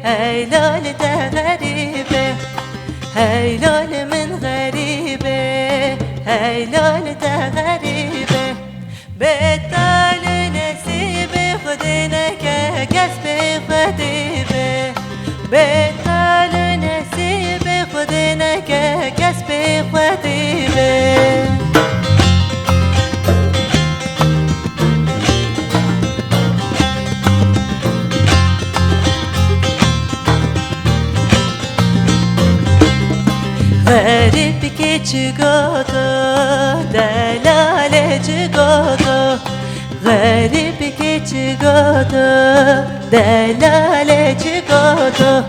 ای لال ده غریبه ای لال من غریبه ای لال ده غریبه به دل نصیب خود نکه کس به خودیبه به دل نصیب خود نکه کس به خودیبه غریب که چگادا دلال چگادا غریب که چگادا دلال چگادا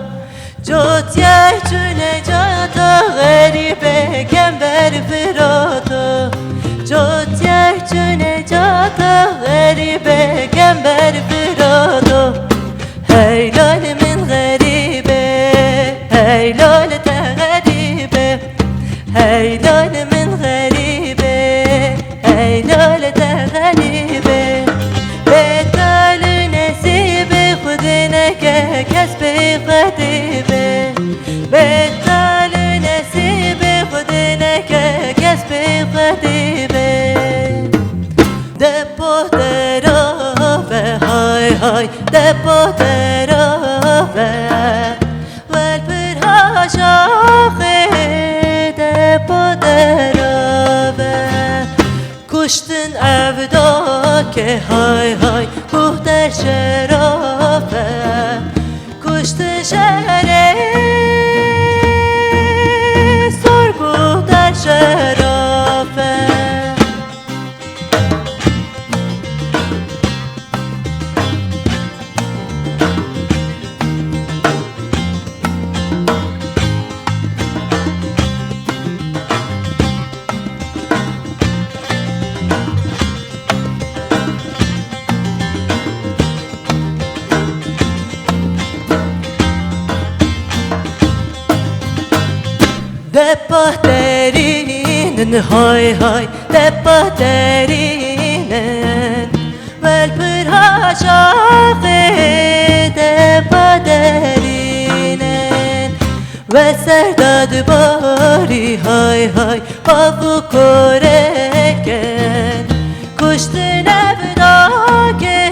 جوت یک چونه جادا غریبه کم بر فرادا جوت یک چونه جادا غریبه کم بر فرادا هی لال من غریبه هی لال هی لال من غریبه هی لال ده غریبه به دل نصیب خود نکه کس به خودیبه به دل نصیب خود نکه کس به خودیبه ده پادراوه های های ده پادراوه ول پر هاشاخه کشتن افدا که های های کوه در شرافه کشتن شهره سرگوه در شرافه ده پهترینن های های ده پهترینن ول پر هاشاقه ده پهترینن و سرداد باری های های بابو کرکن کشتن افدا که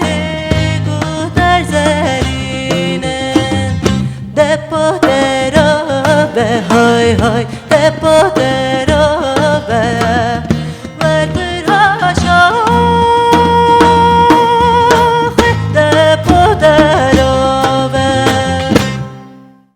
گو در زرینن ده پهترینن های های ده